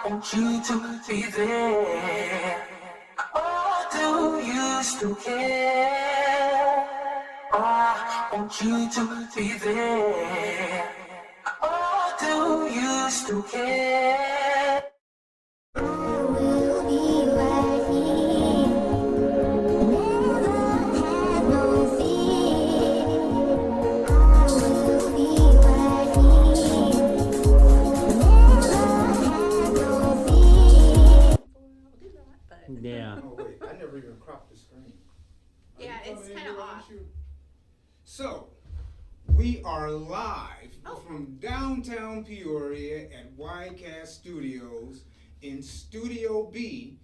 want you to be there. Oh, do you still care? I want you to be there. Oh, do you still care? I will be right here. Never have no fear. I will be right here. Never have no fear. We'll do that, but Yeah. Oh wait, I never even cropped the screen. yeah, it's kind of off. So, we are live from downtown Peoria at Vodcast Studios in Studio B,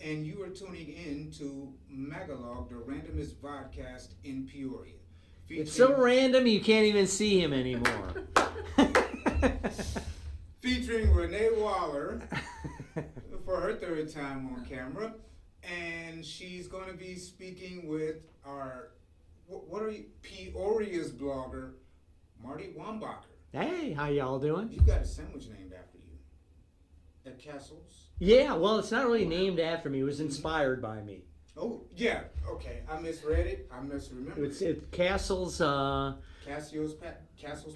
and you are tuning in to Magolog, the Randomest Vodcast in Peoria. It's so random you can't even see him anymore. Featuring Renee Waller for her third time on camera, and she's going to be speaking with our Peoria's blogger, Marty Wombacher. Hey, how y'all doing? You got a sandwich named after you at Castle's? Yeah, well, it's not really named after me. It was inspired by me. Oh, yeah. Okay, I misread it. I misremembered It's it. Castle's Castle's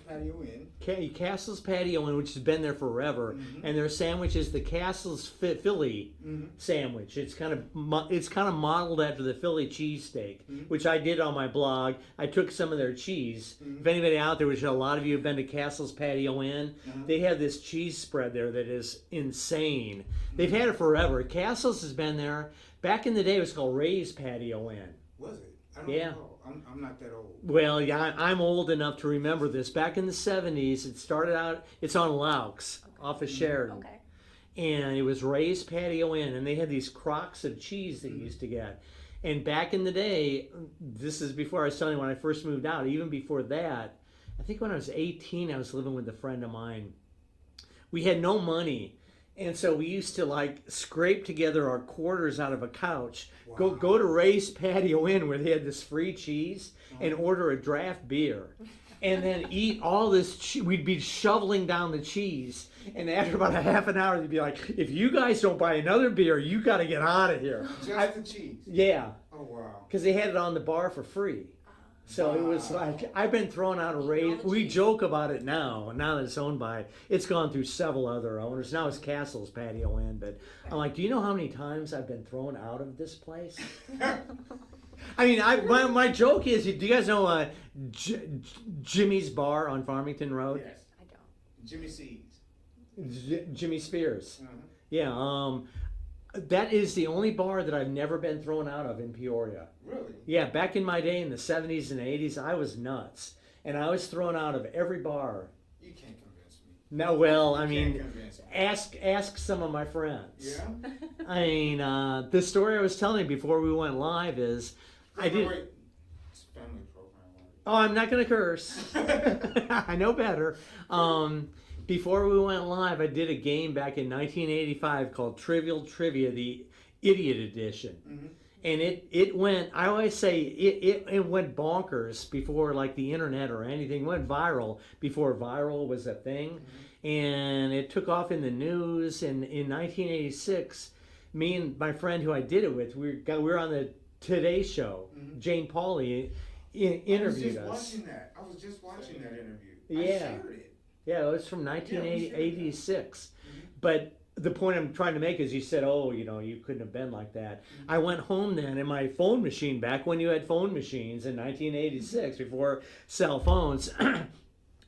Patio Inn. Castle's Patio Inn, which has been there forever, and their sandwich is the Castle's Philly sandwich. It's kind of modeled after the Philly cheesesteak, which I did on my blog. I took some of their cheese. If anybody out there, which a lot of you have been to Castle's Patio Inn, they have this cheese spread there that is insane. They've had it forever. Castle's has been there. Back in the day, it was called Ray's Patio Inn. Was it? I don't know. I'm not that old. Well, yeah, I'm old enough to remember this. Back in the 70s, it started out, it's on Laux, off of Sheridan. Okay. And it was Ray's Patio Inn, and they had these crocks of cheese that you used to get. And back in the day, this is before I was telling you when I first moved out, even before that, I think when I was 18, I was living with a friend of mine. We had no money. And so we used to like scrape together our quarters out of a couch, go to Ray's Patio Inn where they had this free cheese and order a draft beer. And then eat all this we'd be shoveling down the cheese. And after about a half an hour, they'd be like, if you guys don't buy another beer, you got to get out of here. Just the cheese? Yeah. Oh, wow. Because they had it on the bar for free. So it was like, I've been thrown out of Ray's. We joke about it now that it's owned by, it's gone through several other owners. Now it's Castle's Patio Inn. But I'm like, do you know how many times I've been thrown out of this place? I mean, my joke is, do you guys know Jimmy's Bar on Farmington Road? Yes. I don't. Jimmy C's. Jimmy Spears. Yeah. That is the only bar that I've never been thrown out of in Peoria. Really? Yeah, back in my day in the 70s and 80s, I was nuts. And I was thrown out of every bar. You can't convince me. No, well, I You mean, can't convince me. ask some of my friends. Yeah? I mean, the story I was telling you before we went live is, I did. Wait. It's a family program. Oh, I'm not going to curse. I know better. Before we went live, I did a game back in 1985 called Trivial Trivia, the Idiot Edition. And it went, I always say, it went bonkers before like the internet or anything. It went viral before viral was a thing. And it took off in the news. And in 1986, me and my friend who I did it with, we were on the Today Show. Jane Pauley interviewed us. I was just watching that interview. Yeah. I shared it. Yeah, it was from 1986. But the point I'm trying to make is you said, oh, you couldn't have been like that. I went home then and my phone machine, back when you had phone machines in 1986, before cell phones,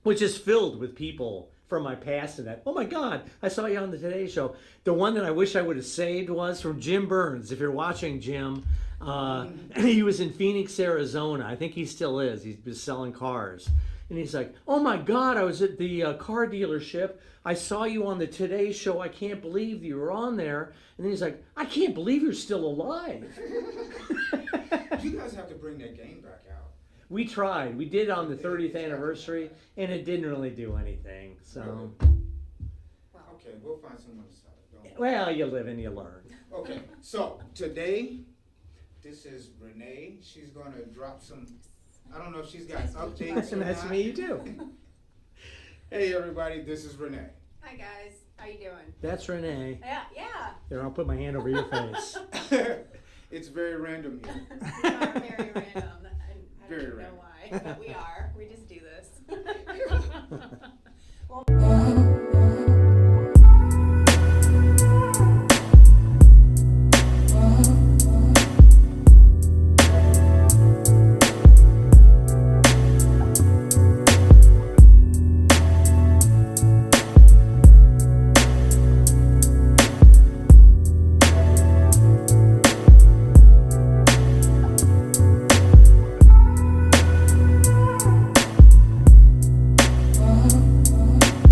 which is filled with people from my past and that. Oh my God, I saw you on the Today Show. The one that I wish I would have saved was from Jim Burns. If you're watching Jim, he was in Phoenix, Arizona. I think he still is. He's been selling cars. And he's like, oh my God, I was at the car dealership. I saw you on the Today Show. I can't believe you were on there. And then he's like, I can't believe you're still alive. You guys have to bring that game back out. We tried. We did on the 30th anniversary, and it didn't really do anything. So, Okay, we'll find someone to sell it. Don't well, you live and you learn. Okay, so today, this is Renee. She's going to drop some, I don't know if she's got updates or Nice not. to meet you too. Hey everybody, this is Renee. Hi guys. How you doing? That's Renee. Yeah. There, I'll put my hand over your face. It's very random here. We are very random. I Very don't even know random. why, but we are. We just do this.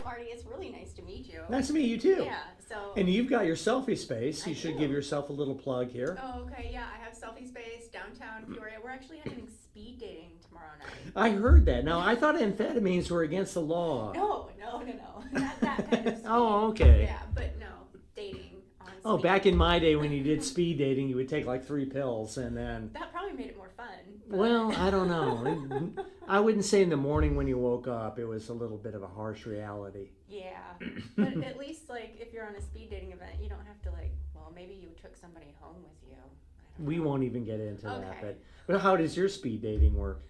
Marty, it's really nice to meet you. Nice to meet you too. Yeah. So. And you've got your selfie space. You I should do. give yourself a little plug here. Oh, okay. Yeah, I have selfie space downtown Peoria. We're actually having speed dating tomorrow night. I heard that. Now, I thought amphetamines were against the law. No. Not that kind of speed. Oh, okay. Yeah, but no, dating on speed. Oh, back in my day when you did speed dating, you would take like 3 pills and then... That probably made it more fun. But... Well, I don't know. I wouldn't say in the morning when you woke up, it was a little bit of a harsh reality. Yeah, but at least like if you're on a speed dating event, you don't have to maybe you took somebody home with you. I don't We know. won't even get into Okay. that. But how does your speed dating work?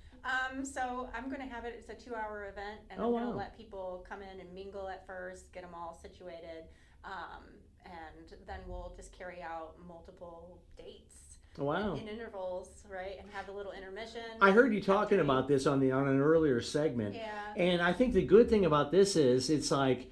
So I'm going to have it, it's a 2-hour event, and Oh, I'm going wow. to let people come in and mingle at first, get them all situated, and then we'll just carry out multiple dates Wow. in intervals, right, and have a little intermission. I heard you talking about this on an earlier segment. Yeah. And I think the good thing about this is it's like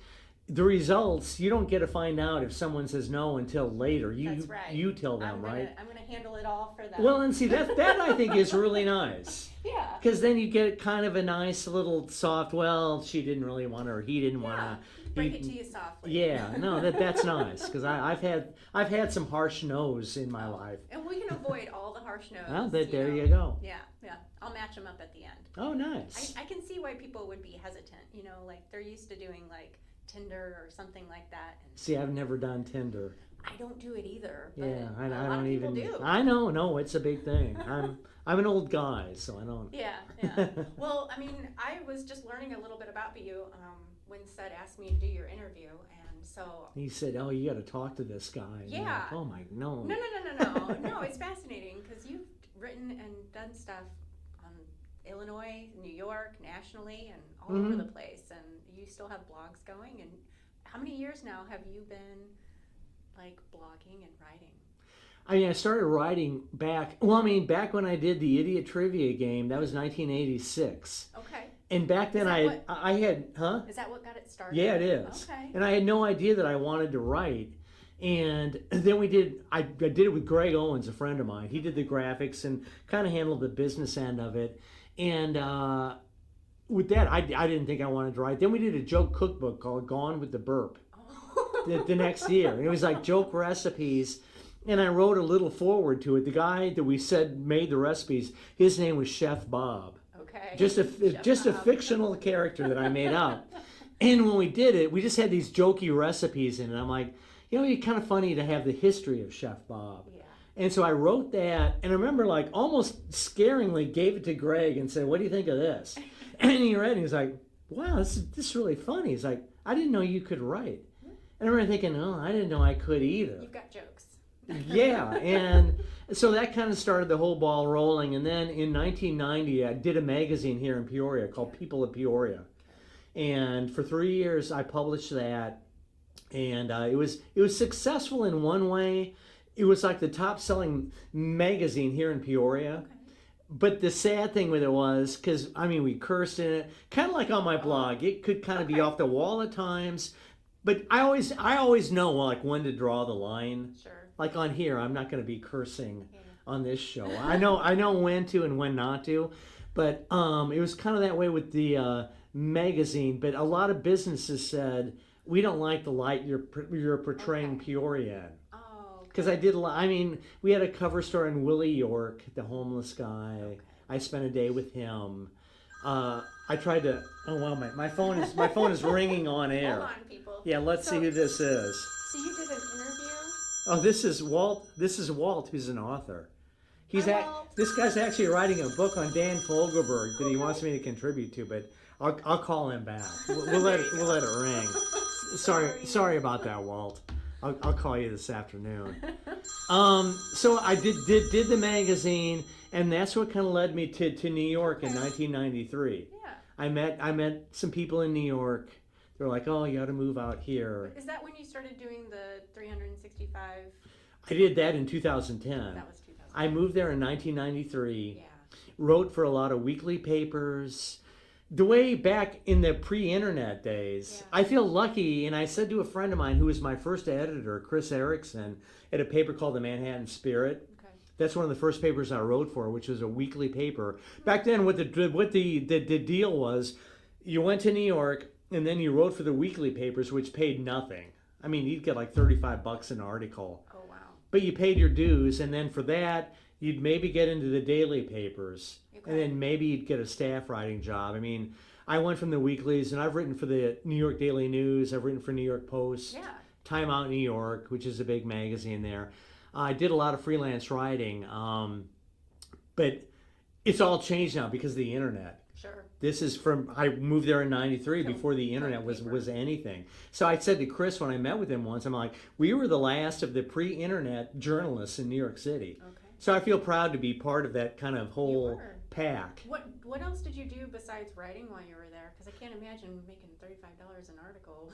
the results, you don't get to find out if someone says no until later. That's right. You tell them, right? I'm going to handle it all for them. Well, and see, that I think is really nice. yeah. Because then you get kind of a nice little soft, well, she didn't really want to, or he didn't want to. Break it to you softly. Yeah, no, that's nice. Because I've had some harsh no's in my life. And we can avoid all the harsh no's. Well, there know. you go. Yeah. I'll match them up at the end. Oh, nice. I can see why people would be hesitant. Like they're used to doing like Tinder or something like that. And See, I've never done Tinder. I don't do it either. But Yeah, I a lot don't of people even. do. I know, no, it's a big thing. I'm an old guy, so I don't. Yeah. Well, I mean, I was just learning a little bit about you when Seth asked me to do your interview, and so. He said, "Oh, you got to talk to this guy." And you're Yeah. like, oh my, no. No, it's fascinating because you've written and done stuff on Illinois, New York, nationally, and all over the place, and you still have blogs going. And how many years now have you been like blogging and writing? I mean, I started writing back. Well, I mean, back when I did the Idiot Trivia game, that was 1986. Okay. And back then, Is that I had, huh? Is that what got it started? Yeah, it is. Okay. And I had no idea that I wanted to write. And then I did it with Greg Owens, a friend of mine. He did the graphics and kind of handled the business end of it. And with that, I didn't think I wanted to write. Then we did a joke cookbook called Gone with the Burp the next year. And it was like joke recipes. And I wrote a little forward to it. The guy that we said made the recipes, his name was Chef Bob. Okay. Just a Bob. fictional character that I made up. And when we did it, we just had these jokey recipes in it. I'm like, it'd be kind of funny to have the history of Chef Bob. Yeah. And so I wrote that, and I remember like almost scaringly gave it to Greg and said, "What do you think of this?" And he read it, and he was like, "Wow, this is really funny." He's like, "I didn't know you could write." And I remember thinking, "Oh, I didn't know I could either." You've got jokes. Yeah, and so that kind of started the whole ball rolling. And then in 1990, I did a magazine here in Peoria called People of Peoria. And for 3 years, I published that. And it was successful in one way. It was like the top-selling magazine here in Peoria. Okay. But the sad thing with it was, because, I mean, we cursed in it, kind of like on my blog. It could kind of be off the wall at times. But I always know, like, when to draw the line. Sure. Like on here, I'm not going to be cursing Yeah. on this show. I know when to and when not to, but it was kind of that way with the magazine. But a lot of businesses said, "We don't like the light you're portraying Okay. Peoria in." Oh. Okay. Because I did a lot. I mean, we had a cover story in Willie York, the homeless guy. Okay. I spent a day with him. I tried to. Oh wow, my phone is ringing on air. Hold on, people. Yeah, let's see who this is. So you did an interview? Oh, this is Walt. This is Walt, who's an author. Hi, Walt. This guy's actually writing a book on Dan Fogelberg that he wants me to contribute to, but I'll call him back. We'll let it ring. Sorry about that, Walt. I'll call you this afternoon. So I did the magazine, and that's what kind of led me to New York in 1993. Yeah. I met some people in New York. They were like, "Oh, you got to move out here." Is that when you started doing the 365? I did that in 2010. That was 2000. I moved there in 1993. Yeah. Wrote for a lot of weekly papers. The way back in the pre-internet days, Yeah. I feel lucky, and I said to a friend of mine who was my first editor, Chris Erickson, at a paper called the Manhattan Spirit. Okay. That's one of the first papers I wrote for, which was a weekly paper. Back then, what the deal was, you went to New York, and then you wrote for the weekly papers, which paid nothing. I mean, you'd get like $35 an article. Oh wow. But you paid your dues, and then for that, you'd maybe get into the daily papers. And then maybe you'd get a staff writing job. I mean, I went from the weeklies, and I've written for the New York Daily News. I've written for New York Post, Yeah. Time Out New York, which is a big magazine there. I did a lot of freelance writing, but it's all changed now because of the internet. Sure. This is I moved there in 93 So, before the internet paper. was anything. So I said to Chris when I met with him once, I'm like, we were the last of the pre-internet journalists in New York City. Okay. So I feel proud to be part of that kind of whole were. pack. What else did you do besides writing while you were there? Because I can't imagine making $35 an article.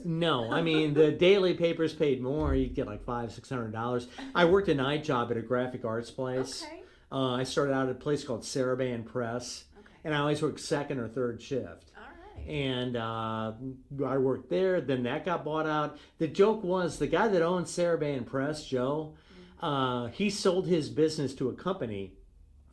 No, I mean the daily papers paid more. You'd get like $500-$600. I worked a night job at a graphic arts place. Okay. I started out at a place called Saraband Press, Okay. and I always worked second or third shift. All right. And I worked there. Then that got bought out. The joke was the guy that owned Saraband Press, Joe. He sold his business to a company,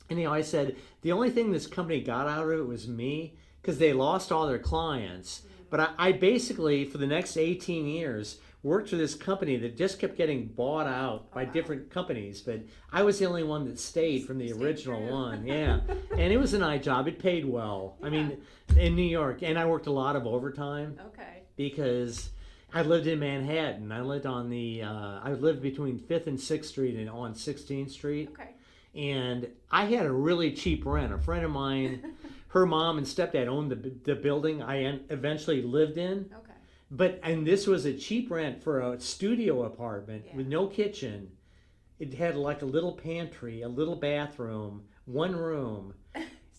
and I said the only thing this company got out of it was me, because they lost all their clients. But I basically, for the next 18 years, worked for this company that just kept getting bought out by different companies. But I was the only one that stayed from the original one. Yeah. And it was a night job. It paid well. I mean, in New York. And I worked a lot of overtime Okay. because I lived in Manhattan. I lived on I lived between 5th and 6th Street and on 16th Street. Okay. And I had a really cheap rent. A friend of mine, her mom and stepdad owned the building I eventually lived in. Okay. And this was a cheap rent for a studio apartment with no kitchen. It had like a little pantry, a little bathroom, one room.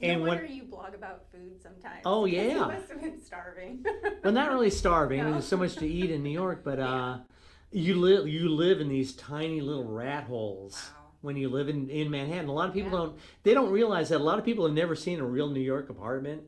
No wonder you blog about food sometimes. Oh, because yeah. You must have been starving. Well, not really starving. I mean, No. there's so much to eat in New York, but you live in these tiny little rat holes. Wow. When you live in Manhattan. A lot of people don't realize that. A lot of people have never seen a real New York apartment.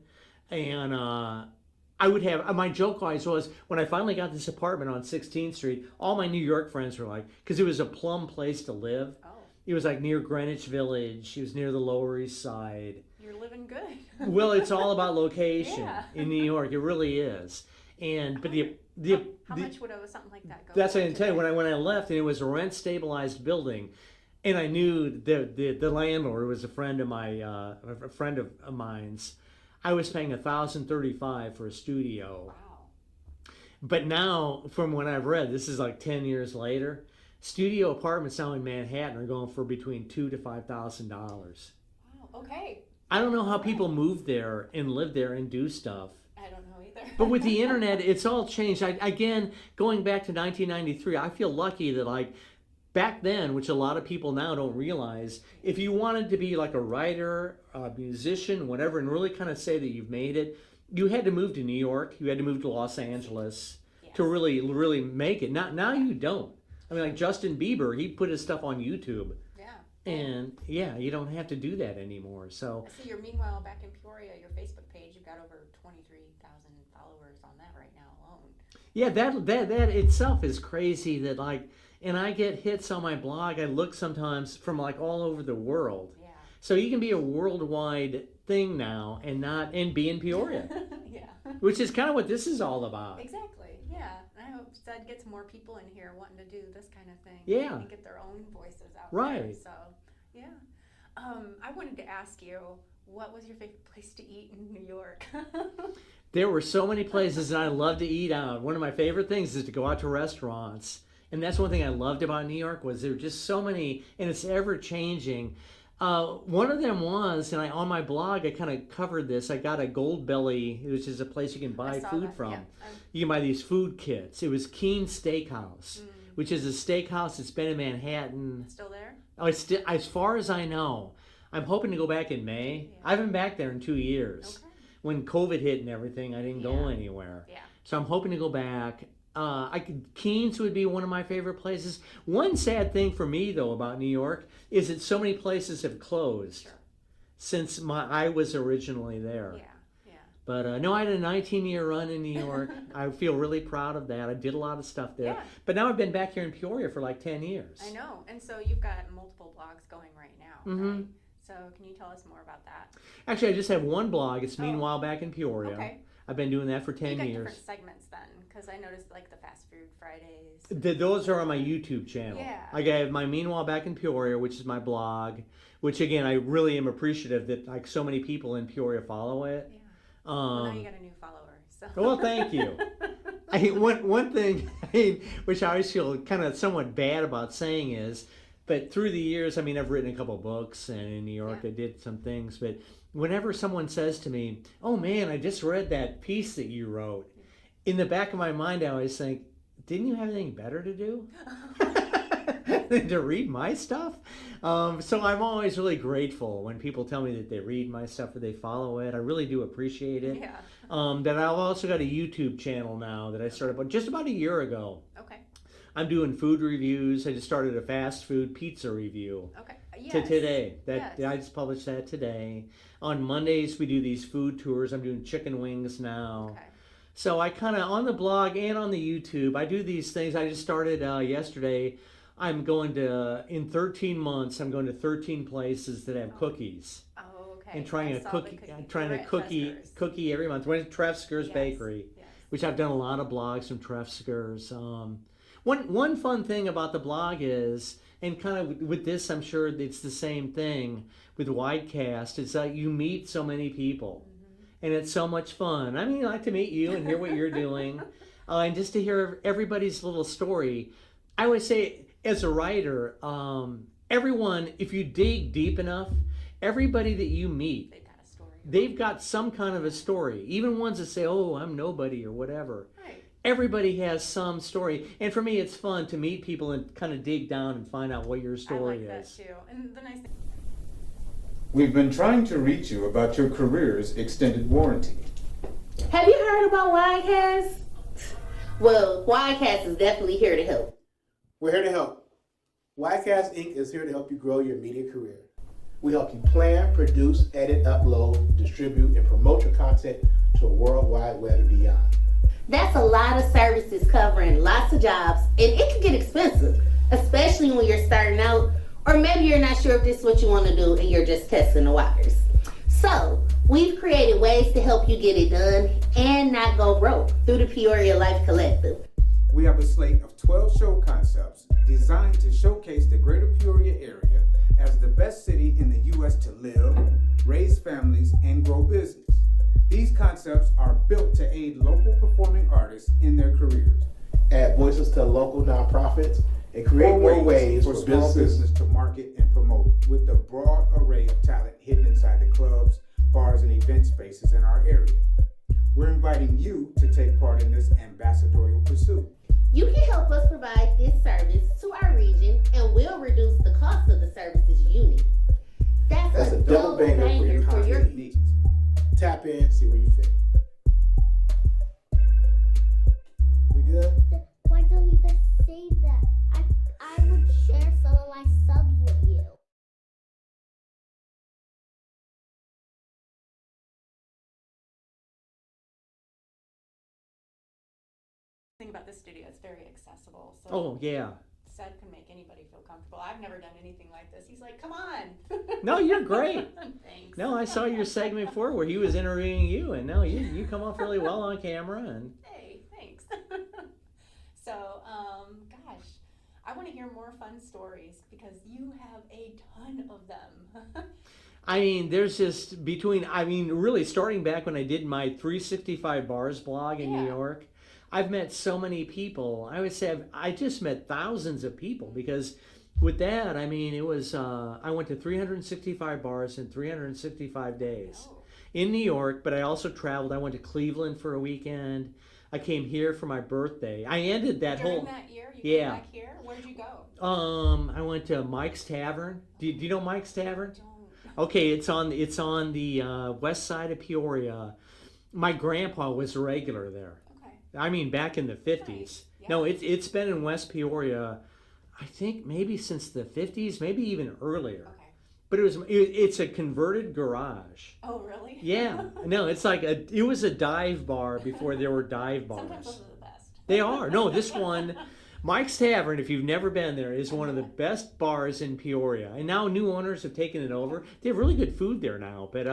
And I would have, my joke always was, when I finally got this apartment on 16th Street, all my New York friends were like, because it was a plum place to live. Oh, It was like near Greenwich Village. It was near the Lower East Side. you're living good. Well, it's all about location Yeah. in New York. It really is. And but How much would something like that go? that's what I for tell you. today? When I left, and it was a rent stabilized building, and I knew the landlord was a friend of mine's. I was paying $1,035 for a studio. Wow. But now, from what I've read, this is like 10 years later. Studio apartments now in Manhattan are going for between $2,000 to $5,000. Wow. Okay. I don't know how people move there and live there and do stuff. I don't know either. But with the internet, it's all changed. Again, going back to 1993, I feel lucky that like back then, which a lot of people now don't realize, if you wanted to be like a writer, a musician, whatever, and really kind of say that you've made it, you had to move to New York, you had to move to Los Angeles to really make it. Now you don't. I mean, like Justin Bieber, he put his stuff on YouTube. Yeah. And yeah, you don't have to do that anymore. So I see meanwhile back in Peoria, your Facebook page, you've got over 23,000 followers on that right now alone. yeah, that itself is crazy that like, and I get hits on my blog. I look sometimes from like all over the world. Yeah. So you can be a worldwide thing now and be in Peoria, Yeah. which is kind of what this is all about. Exactly. Yeah. I hope that gets more people in here wanting to do this kind of thing. Yeah. And get their own voices out Right. there. So, yeah. I wanted to ask you, what was your favorite place to eat in New York? There were so many places that I love to eat out. One of my favorite things is to go out to restaurants. And that's one thing I loved about New York was there were just so many, and it's ever changing. One of them was, and on my blog I kind of covered this. I got a Gold Belly, which is a place you can buy food that, from. yeah. You can buy these food kits. It was Keen's Steakhouse, which is a steakhouse that's been in Manhattan. Still there? Oh, it's still, as far as I know. I'm hoping to go back in May. Yeah. I haven't been back there in 2 years. Okay. When COVID hit and everything, I didn't go anywhere. Yeah. So I'm hoping to go back. Keen's would be one of my favorite places. One sad thing for me though about New York is that so many places have closed since I was originally there. Yeah. Yeah. But no, I had a 19-year run in New York. I feel really proud of that. I did a lot of stuff there. Yeah. But now I've been back here in Peoria for like 10 years. I know. And so you've got multiple blogs going right now, right? So can you tell us more about that? Actually, I just have one blog. It's Meanwhile Back in Peoria. Okay. I've been doing that for You 10 got years. different segments then, because I noticed like the Fast Food Fridays. Those are on my YouTube channel. Yeah. I have my Meanwhile Back in Peoria, which is my blog, which again, I really am appreciative that like so many people in Peoria follow it. Yeah. Well, now you got a new follower. So. Well, thank you. One thing, which I always feel kind of somewhat bad about saying is, but through the years, I mean, I've written a couple books, and in New York, I did some things. But whenever someone says to me, "Oh man, I just read that piece that you wrote," in the back of my mind, I always think, "Didn't you have anything better to do than to read my stuff?" So I'm always really grateful when people tell me that they read my stuff or they follow it. I really do appreciate it. Yeah. That I've also got a YouTube channel now that I started just about a year ago. Okay. I'm doing food reviews. I just started a fast food pizza review. Okay. Today. I just published that today. On Mondays we do these food tours. I'm doing chicken wings now. Okay. So I kind of on the blog and on the YouTube I do these things. I just started yesterday. I'm going to in 13 months. I'm going to 13 places that have cookies. Oh, okay. And trying a cookie every month. Went to Trefsker's Bakery, which I've done a lot of blogs from Trefsker's. One fun thing about the blog is, and kind of with this, I'm sure it's the same thing with Widecast. It's that you meet so many people, and it's so much fun. I mean, I like to meet you and hear what you're doing, and just to hear everybody's little story. I always say, as a writer, everyone, if you dig deep enough, everybody that you meet, They've got a story. they've got some kind of a story. Even ones that say, "Oh, I'm nobody" or whatever. Right. Everybody has some story, and for me it's fun to meet people and kind of dig down and find out what your story I like is. that too. And the nice thing. We've been trying to reach you about your career's extended warranty. Have you heard about Widecast? Well, Widecast is definitely here to help. We're here to help. Widecast Inc. is here to help you grow your media career. We help you plan, produce, edit, upload, distribute, and promote your content to a worldwide web and beyond. That's a lot of services covering lots of jobs, and it can get expensive, especially when you're starting out, or maybe you're not sure if this is what you want to do and you're just testing the waters. So, we've created ways to help you get it done and not go broke through the Peoria Life Collective. We have a slate of 12 show concepts designed to showcase the greater Peoria area as the best city in the U.S. to live, raise families, and grow business. These concepts are built to aid local performing artists in their careers. Add voices to local nonprofits and create more ways for for small businesses business to market and promote with the broad array of talent hidden inside the clubs, bars, and event spaces in our area. We're inviting you to take part in this ambassadorial pursuit. You can help us provide this service to our region, and we'll reduce the cost of the services you need. That's a double banger for your needs. Tap in, see where you fit. We good? Why don't you just say that? I would share some of my subs with you. Thing about this studio, it's very accessible. So Oh yeah. Seb can make anybody feel comfortable. I've never done anything like this. He's like, "Come on." No, you're great. Thanks. No, I saw your segment before where he was interviewing you, and no, you come off really well on camera. And Hey, thanks. So, gosh, I want to hear more fun stories because you have a ton of them. I mean, there's just really starting back when I did my 365 Bars blog in New York, I've met so many people. I would say I just met thousands of people because with that, I mean, it was, I went to 365 bars in 365 days Oh. in New York, but I also traveled. I went to Cleveland for a weekend. I came here for my birthday. I ended that During whole, that year, you Yeah. came back here? Where did you go? I went to Mike's Tavern. Do you know Mike's Tavern? Don't. Okay, it's on the west side of Peoria. My grandpa was a regular there. Okay. I mean, back in the 50s. Nice. Yeah. No, it's been in West Peoria, I think maybe since the 50s, maybe even earlier. Okay. But it's a converted garage. Oh, really? Yeah, no, it's like it was a dive bar before there were dive Sometimes bars. those are the best. They are. No, this one, Mike's Tavern, if you've never been there, is one of the best bars in Peoria. And now new owners have taken it over. They have really good food there now. But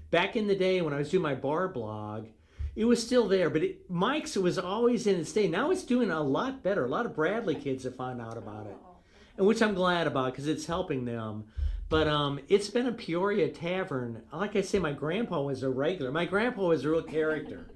back in the day when I was doing my bar blog, it was still there. But Mike's was always in its day. Now it's doing a lot better. A lot of Bradley kids have found out about it, Oh, and which I'm glad about because it's helping them. But it's been a Peoria tavern. Like I say, my grandpa was a regular. My grandpa was a real character.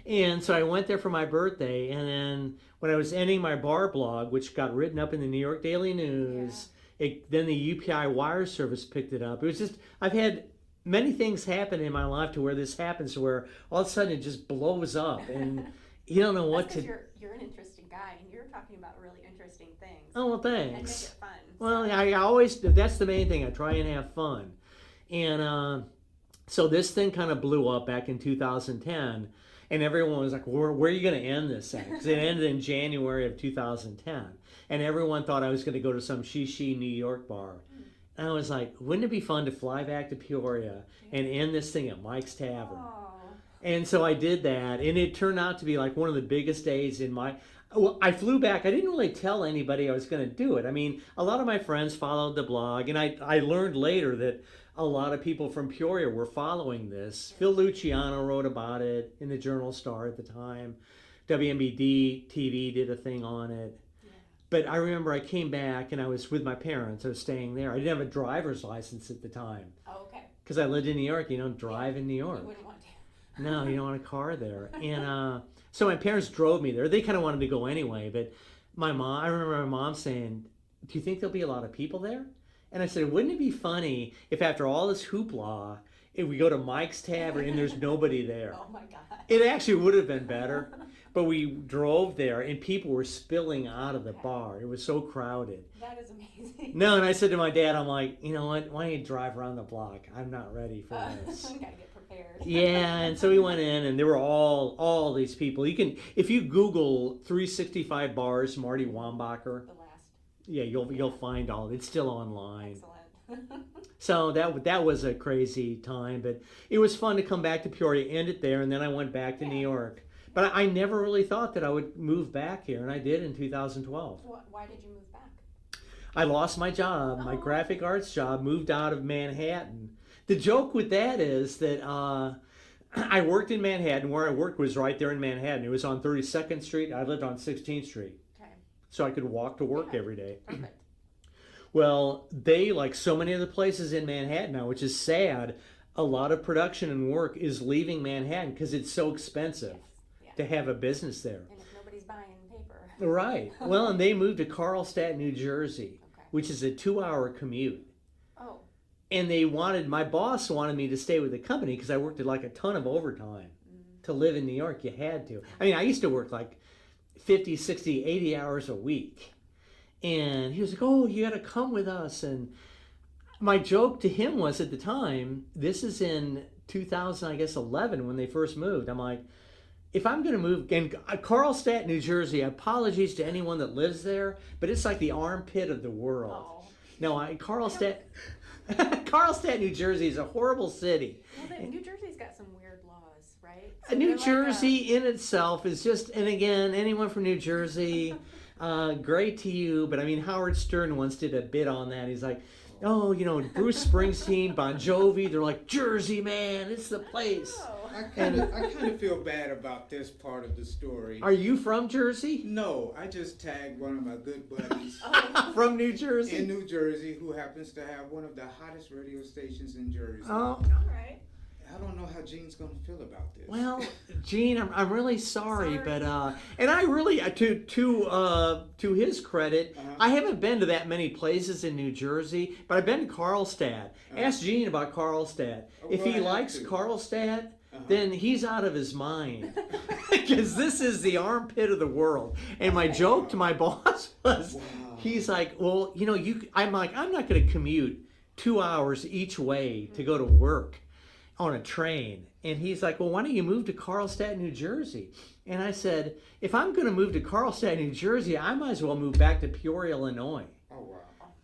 And so I went there for my birthday, and then when I was ending my bar blog, which got written up in the New York Daily News, then the UPI wire service picked it up. It was just, I've had many things happen in my life to where this happens, to where all of a sudden it just blows up, and you don't know what That's to. 'cause you're an interesting guy, and you're talking about really interesting things. Oh, well, And make thanks. it fun. Well, so. I always, that's the main thing. I try and have fun. And so this thing kind of blew up back in 2010. And everyone was like, where are you going to end this at? Because it ended in January of 2010. And everyone thought I was going to go to some Shishi New York bar. And I was like, wouldn't it be fun to fly back to Peoria and end this thing at Mike's Tavern? Oh. And so I did that. And it turned out to be like one of the biggest days in my... Well, I flew back. I didn't really tell anybody I was going to do it. I mean, a lot of my friends followed the blog. And I learned later that a lot of people from Peoria were following this. Phil Luciano wrote about it in the Journal Star at the time. WMBD TV did a thing on it. Yeah. But I remember I came back and I was with my parents. I was staying there. I didn't have a driver's license at the time Oh, okay. because I lived in New York. You don't drive in New You York. wouldn't want to. No, you don't want a car there. And so my parents drove me there. They kind of wanted to go anyway. But I remember my mom saying, do you think there'll be a lot of people there? And I said, wouldn't it be funny if after all this hoopla, if we go to Mike's Tavern and there's nobody there? Oh, my God. It actually would have been better. But we drove there and people were spilling out of the bar. It was so crowded. That is amazing. No, and I said to my dad, I'm like, you know what? Why don't you drive around the block? I'm not ready for this. I gotta get prepared. Yeah, and so we went in, and there were all these people. You can, if you Google 365 bars, Marty Wombacher, The last. yeah, you'll find all. It's still online. Excellent. So that was a crazy time, but it was fun to come back to Peoria, end it there, and then I went back to New York. But I never really thought that I would move back here, and I did in 2012. Why did you move back? I lost my job, my graphic arts job, moved out of Manhattan. The joke with that is that I worked in Manhattan. Where I worked was right there in Manhattan. It was on 32nd Street. I lived on 16th Street. Okay. So I could walk to work every day. Perfect. Well, they, like so many other places in Manhattan now, which is sad, a lot of production and work is leaving Manhattan because it's so expensive Yes. to have a business there. And if nobody's buying paper. Right. Well, and they moved to Carlstadt, New Jersey, Okay. which is a 2-hour commute. Oh. And my boss wanted me to stay with the company because I worked at like a ton of overtime. Mm. To live in New York, you had to. I mean, I used to work like 50, 60, 80 hours a week. And he was like, oh, you got to come with us. And my joke to him was at the time, this is in 2000, I guess 11 when they first moved. I'm like, if I'm going to move, and Carlstadt, New Jersey, apologies to anyone that lives there, but it's like the armpit of the world. Oh. No, Carlstadt, New Jersey is a horrible city. Well, New Jersey's got some weird laws, right? New they're like Jersey in itself is just, and again, anyone from New Jersey, great to you, but I mean, Howard Stern once did a bit on that. He's like, oh, you know, Bruce Springsteen, Bon Jovi, they're like, Jersey, man, it's the place. Oh. I kind of feel bad about this part of the story. Are you from Jersey? No, I just tagged one of my good buddies From New Jersey? in New Jersey who happens to have one of the hottest radio stations in Jersey. Oh, All right. I don't know how Gene's gonna feel about this. Well, Gene, I'm really sorry, Sorry. but and I really to his credit, I haven't been to that many places in New Jersey, but I've been to Carlstadt. Ask Gene about Carlstadt. If well, he I have likes to. Carlstadt, then he's out of his mind because this is the armpit of the world. And my joke to my boss was, he's like, well, you know, I'm like, I'm not going to commute 2 hours each way to go to work on a train. And he's like, well, why don't you move to Carlstadt, New Jersey? And I said, if I'm going to move to Carlstadt, New Jersey, I might as well move back to Peoria, Illinois. Oh wow.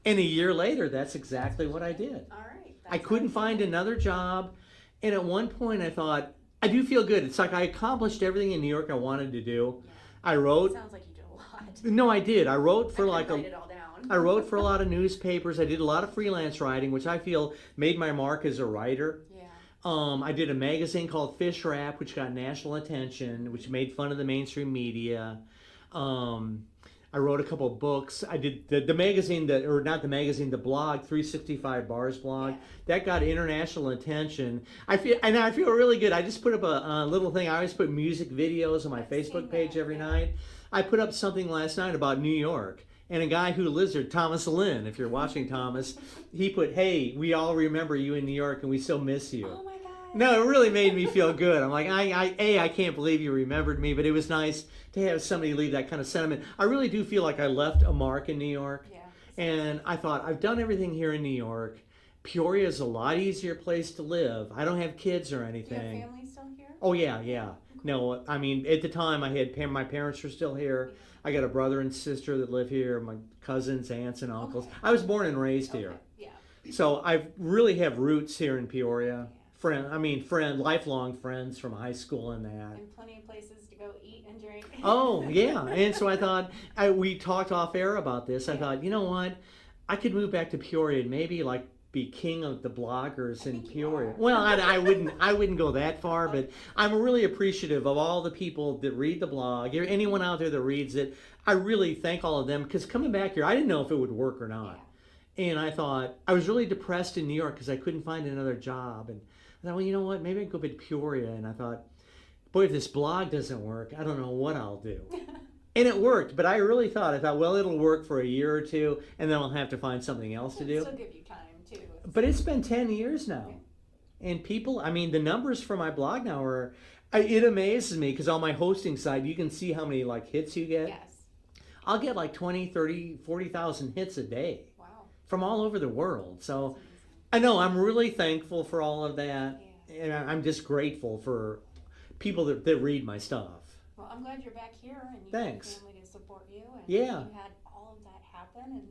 And a year later, that's exactly what I did. All right. I couldn't find another job. And at one point I thought, I do feel good. It's like I accomplished everything in New York I wanted to do. I wrote. Sounds like you did a lot. No, I did. I wrote for I couldn't write it all down. I wrote for a lot of newspapers. I did a lot of freelance writing, which I feel made my mark as a writer. Yeah. I did a magazine called Fish Wrap, which got national attention, which made fun of the mainstream media. I wrote a couple of books. I did the magazine, the blog, 365 Bars blog. Yeah. That got international attention. I feel really good. I just put up a little thing. I always put music videos on my Facebook page every night. I put up something last night about New York. And a guy who lives there, Thomas Lynn, if you're watching Thomas, he put, hey, we all remember you in New York and we still miss you. Oh my God. No, it really made me feel good. I'm like, I can't believe you remembered me, but it was nice to have somebody leave that kind of sentiment. I really do feel like I left a mark in New York. Yeah. And I thought, I've done everything here in New York. Peoria is a lot easier place to live. I don't have kids or Do you anything. have family still here? Oh, yeah. No, I mean, at the time, my parents were still here. I got a brother and sister that live here, my cousins, aunts, and uncles. Okay. I was born and raised here. Yeah. So I really have roots here in Peoria. Lifelong friends from high school and that. And plenty of places to go eat and drink. Oh, yeah. And so I thought, we talked off air about this. I thought, you know what? I could move back to Peoria and maybe like be king of the bloggers in Peoria. Well, I wouldn't go that far, but I'm really appreciative of all the people that read the blog. Anyone out there that reads it, I really thank all of them because coming back here, I didn't know if it would work or not. And I thought, I was really depressed in New York because I couldn't find another job. And I thought, well, you know what? Maybe I can go back to Peoria. And I thought, boy, if this blog doesn't work, I don't know what I'll do. And it worked, but I thought, well, it'll work for a year or two, and then I'll have to find something else to do. Still give you time too. But it's been 10 years now. And people, I mean, the numbers for my blog now it amazes me because on my hosting site, you can see how many like hits you get. Yes. I'll get like 20, 30, 40,000 hits a day Wow. from all over the world. So That's amazing. I know I'm really thankful for all of that. And I'm just grateful for people that read my stuff. Well, I'm glad you're back here and you Thanks. have a family to support you. And Yeah. you had all of that happen, and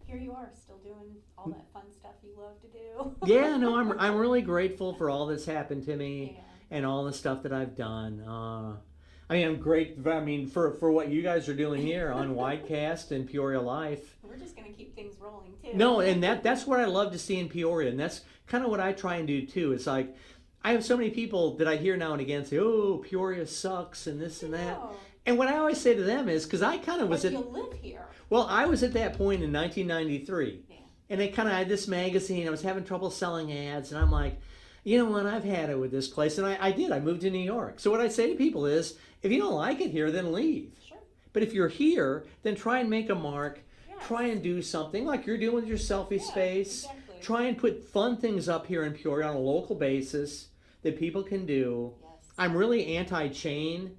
here you are still doing all that fun stuff you love to do. Yeah, no, I'm really grateful for all that's happened to me. Yeah. And all the stuff that I've done. I mean, I'm great. I mean, for what you guys are doing here on Widecast and Peoria Life. We're just going to keep things rolling too. No, and that's what I love to see in Peoria, and that's kind of what I try and do too. It's like I have so many people that I hear now and again say, "Oh, Peoria sucks," and this and that. No. And what I always say to them is, because I kind of was But at, you live here. well, I was at that point in 1993, Yeah. and I kind of had this magazine. I was having trouble selling ads, and I'm like, you know what? I've had it with this place, and I did. I moved to New York. So what I say to people is, if you don't like it here, then leave. Sure. But if you're here, then try and make a mark. Yes. Try and do something like you're doing with your selfie Yeah, space. exactly. Try and put fun things up here in Peoria on a local basis that people can do. Yes. I'm really anti-chain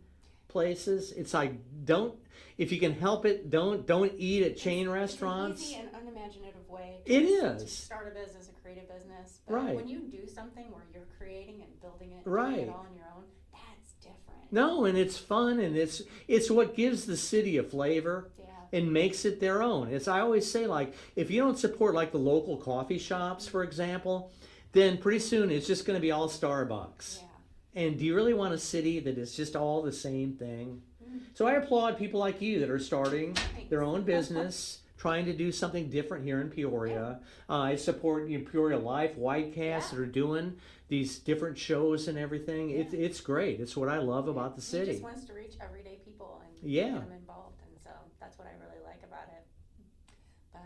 places. It's like if you can help it, don't eat at chain restaurants. It's an easy and unimaginative way It to is. start a business, a creative business. But Right. when you do something where you're creating and building it, Right. doing it all on your own, that's different. No, and it's fun, and it's what gives the city a flavor. Yeah. And makes it their own. I always say, like, if you don't support like the local coffee shops, for example, then pretty soon it's just going to be all Starbucks. Yeah. And do you really want a city that is just all the same thing? Mm. So I applaud people like you that are starting Thanks. their own business, trying to do something different here in Peoria. I support Peoria Life, Widecast that are doing these different shows and everything. Yeah. It's great. It's what I love about the He city. just wants to reach everyday people and Yeah. get them involved, and so that's what I really like about it. But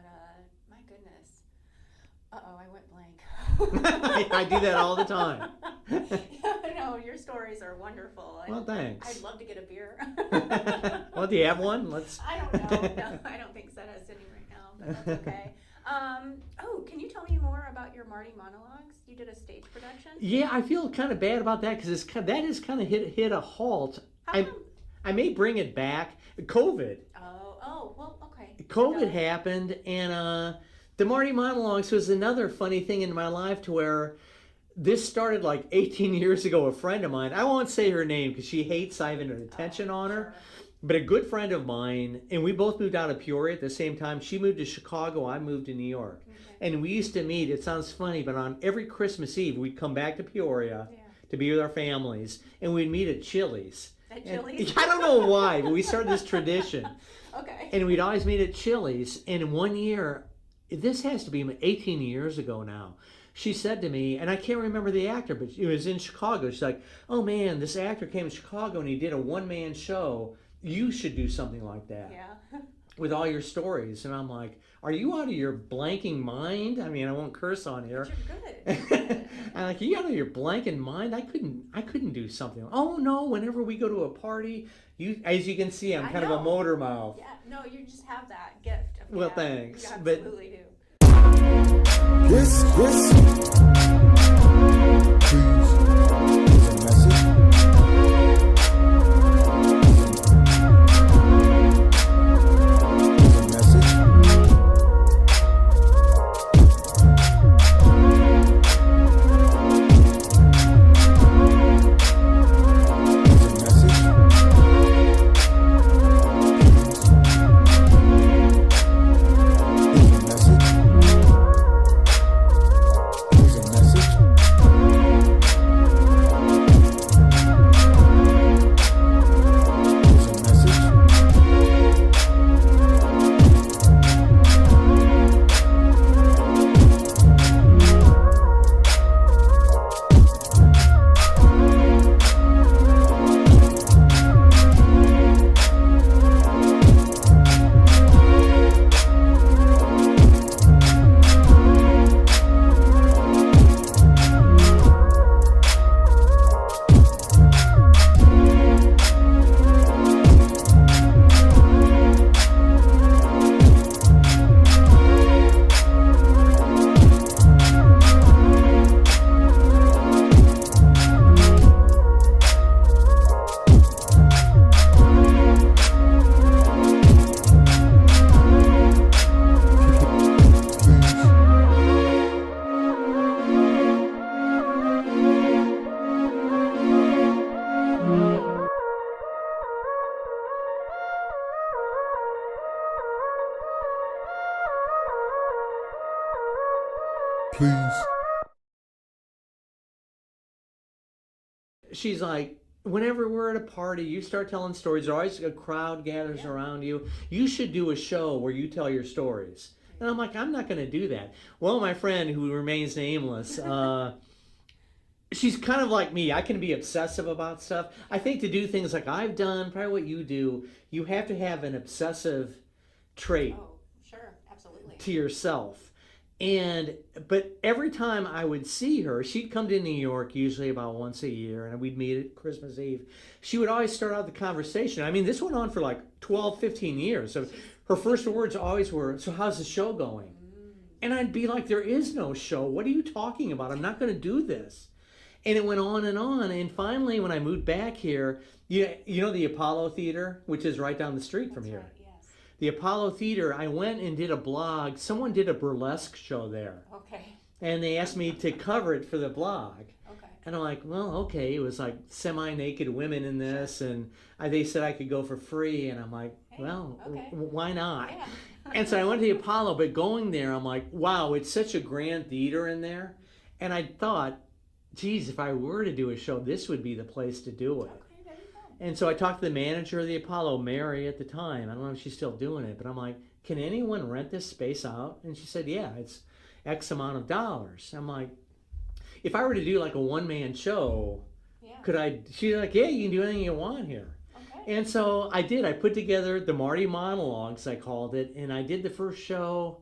my goodness, I went blank. I do that all the time. No, your stories are wonderful. And Well, thanks. I'd love to get a beer. Well, do you have one? Let's. I don't know. No, I don't think Zed has any right now, but that's okay. Can you tell me more about your Marty Monologues? You did a stage production? Yeah, I feel kind of bad about that because that has kind of hit a halt. How come? I may bring it back. COVID. Well, okay. COVID happened, and the Marty Monologues was another funny thing in my life to where this started like 18 years ago. A friend of mine, I won't say her name because she hates having attention on her, but a good friend of mine, and we both moved out of Peoria at the same time. She moved to Chicago, I moved to New York. Okay. And we used to meet, it sounds funny, but on every Christmas Eve, we'd come back to Peoria to be with our families, and we'd meet at Chili's. At Chili's? I don't know why, but we started this tradition. Okay. And we'd always meet at Chili's. And one year, this has to be 18 years ago now, she said to me, and I can't remember the actor, but it was in Chicago. She's like, oh man, this actor came to Chicago and he did a one-man show. You should do something like that. Yeah. With all your stories. And I'm like, are you out of your blanking mind? I mean, I won't curse on here. But you're good. I'm like, are you out of your blanking mind? I couldn't do something. Oh no, whenever we go to a party, as you can see, I'm kind of a motor mouth. Yeah, no, you just have that gift. Well, thanks. You But absolutely do. This is a message. Please. She's like, whenever we're at a party, you start telling stories. There's always a crowd gathers around you. You should do a show where you tell your stories. And I'm like, I'm not going to do that. Well, my friend, who remains nameless, she's kind of like me. I can be obsessive about stuff. I think to do things like I've done, probably what you do, you have to have an obsessive trait Oh, sure, absolutely. to yourself. But every time I would see her, she'd come to New York usually about once a year, and we'd meet at Christmas Eve. She would always start out the conversation. I mean, this went on for like 12, 15 years. So her first words always were, so how's the show going? And I'd be like, there is no show. What are you talking about? I'm not going to do this. And it went on. And finally, when I moved back here, you know the Apollo Theater, which is right down the street from here. Right, yes. The Apollo Theater, I went and did a blog. Someone did a burlesque show there. Okay. And they asked me to cover it for the blog. Okay. And I'm like, well, okay. It was like semi-naked women in this. And they said I could go for free. And I'm like, Hey, well, okay. why not? Yeah. And so I went to the Apollo. But going there, I'm like, wow, it's such a grand theater in there. And I thought, geez, if I were to do a show, this would be the place to do it. Okay, there you go. And so I talked to the manager of the Apollo, Mary, at the time. I don't know if she's still doing it, but I'm like, can anyone rent this space out? And she said, yeah, it's X amount of dollars. I'm like, if I were to do like a one-man show, Yeah. could I? She's like, yeah, you can do anything you want here. Okay. And so I did. I put together the Marty Monologues, I called it, and I did the first show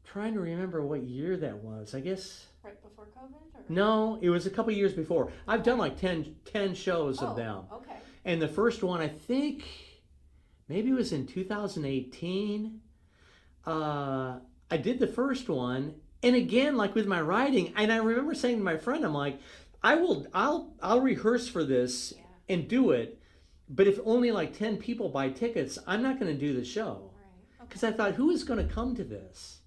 trying to remember what year that was. I guess Right before COVID? Or? no, it was a couple years before. I've done like 10 shows of them. Okay. And the first one, I think maybe it was in 2018. I did the first one, and again, like with my writing, and I remember saying to my friend, I'm like, I'll rehearse for this and do it, but if only like 10 people buy tickets, I'm not going to do the show. Right. Because I thought, who is going to come to this?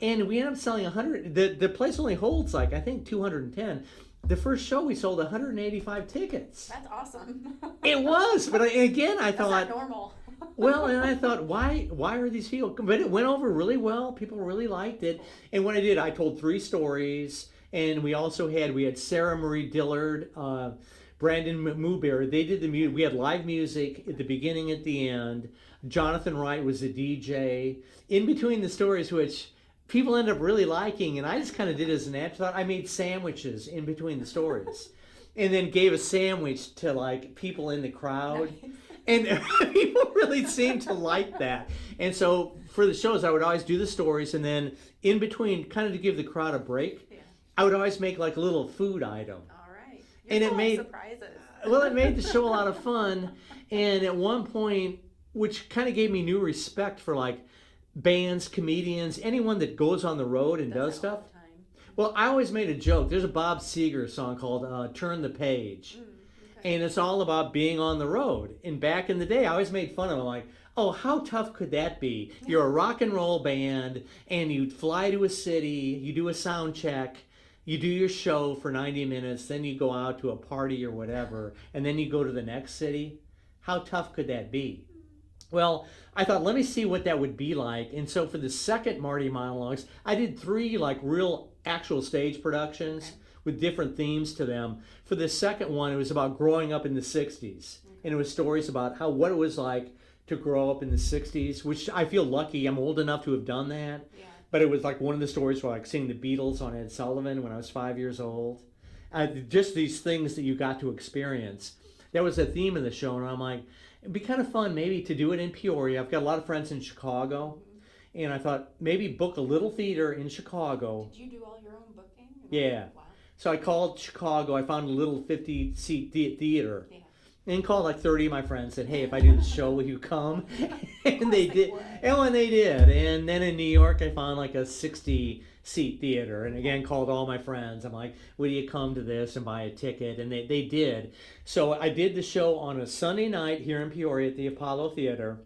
And we ended up selling 100. The place only holds like, I think 210. The first show we sold 185 tickets. That's awesome. It was, but again, I That's thought, not normal. well, and I thought, why are these people? But it went over really well. People really liked it. And what I did, I told 3 stories, and we had Sarah Marie Dillard, Brandon Muber. They did the music. We had live music at the beginning, at the end. Jonathan Wright was the DJ. In between the stories, which people end up really liking, and I just kind of did it as an afterthought. I made sandwiches in between the stories, and then gave a sandwich to like people in the crowd. Nice. And people really seemed to like that. And so for the shows, I would always do the stories, and then in between, kind of to give the crowd a break, I would always make like a little food item. All right. And You're it full of made surprises. Well, it made the show a lot of fun. And at one point, which kind of gave me new respect for like bands, comedians, anyone that goes on the road and does that all stuff. the time. Well, I always made a joke. There's a Bob Seger song called "Turn the Page." Okay. And it's all about being on the road. And back in the day, I always made fun of it. Like, oh, how tough could that be? You're a rock and roll band, and you fly to a city, you do a sound check, you do your show for 90 minutes, then you go out to a party or whatever, and then you go to the next city. How tough could that be? Well, I thought, let me see what that would be like. And so for the second Marty Monologues, I did 3 like real actual stage productions. Okay. With different themes to them. For the second one, it was about growing up in the 60s. And it was stories about what it was like to grow up in the 60s, which I feel lucky. I'm old enough to have done that. Yeah. But it was like one of the stories where like seeing the Beatles on Ed Sullivan when I was 5 years old. Just these things that you got to experience. That was a theme of the show. And I'm like, it'd be kind of fun maybe to do it in Peoria. I've got a lot of friends in Chicago. And I thought maybe book a little theater in Chicago. Did you do all your own booking? Yeah. Wow. So I called Chicago. I found a little 50-seat theater, and called like 30 of my friends. Said, "Hey, if I do the show, will you come?" And they did. And they did. And then in New York, I found like a 60-seat theater, and again called all my friends. I'm like, "Will you come to this and buy a ticket?" And they did. So I did the show on a Sunday night here in Peoria at the Apollo Theater.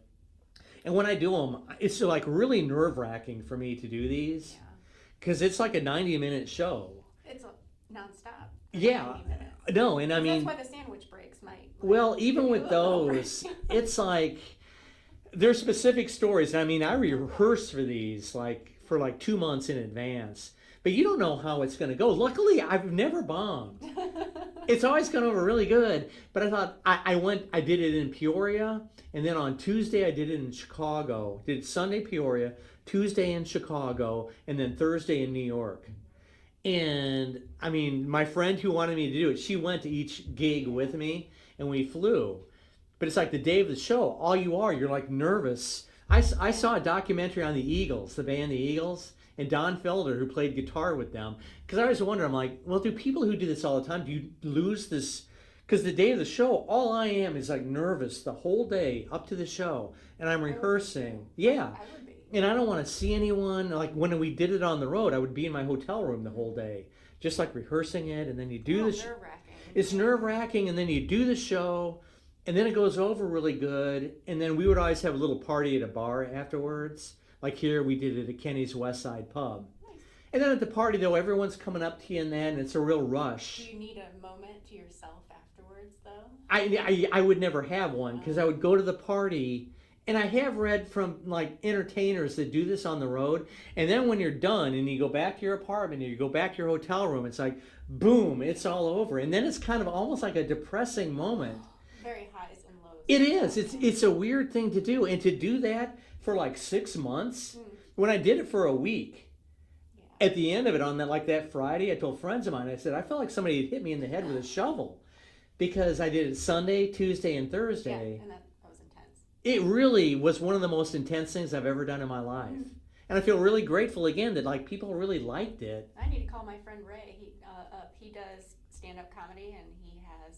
And when I do them, it's like really nerve-wracking for me to do these, because it's like a 90-minute show. It's nonstop. Yeah. No, and I mean, that's why the sandwich breaks might. Well, even with those, it's like there's specific stories. I mean, I rehearse for these for 2 months in advance, but you don't know how it's going to go. Luckily, I've never bombed. It's always gone over really good. But I thought I did it in Peoria, and then on Tuesday I did it in Chicago. Did Sunday Peoria, Tuesday in Chicago, and then Thursday in New York. And I mean, my friend who wanted me to do it, she went to each gig with me, and we flew. But it's like the day of the show, you're like nervous. I saw a documentary on the Eagles, the band the Eagles, and Don Felder, who played guitar with them. Because I always wonder, I'm like, well, do people who do this all the time, do you lose this? Because the day of the show, all I am is like nervous the whole day up to the show, and I'm rehearsing. Yeah. And I don't want to see anyone. Like when we did it on the road, I would be in my hotel room the whole day, just like rehearsing it. And then you do this. It's nerve-wracking, and then you do the show, and then it goes over really good. And then we would always have a little party at a bar afterwards. Like here, we did it at Kenny's West Side Pub. Nice. And then at the party, though, everyone's coming up to you, and then it's a real rush. Do you need a moment to yourself afterwards, though? I would never have one, because I would go to the party. And I have read from like entertainers that do this on the road, and then when you're done and you go back to your apartment or you go back to your hotel room, it's like, boom, it's all over. And then it's kind of almost like a depressing moment. Very highs and lows. It is. It's a weird thing to do. And to do that for like 6 months, when I did it for a week, at the end of it, on that Friday, I told friends of mine, I said, I felt like somebody had hit me in the head with a shovel, because I did it Sunday, Tuesday, and Thursday. Yeah, and that was intense. It really was one of the most intense things I've ever done in my life. And I feel really grateful again that like people really liked it. I need to call my friend Ray. He does stand-up comedy, and he has.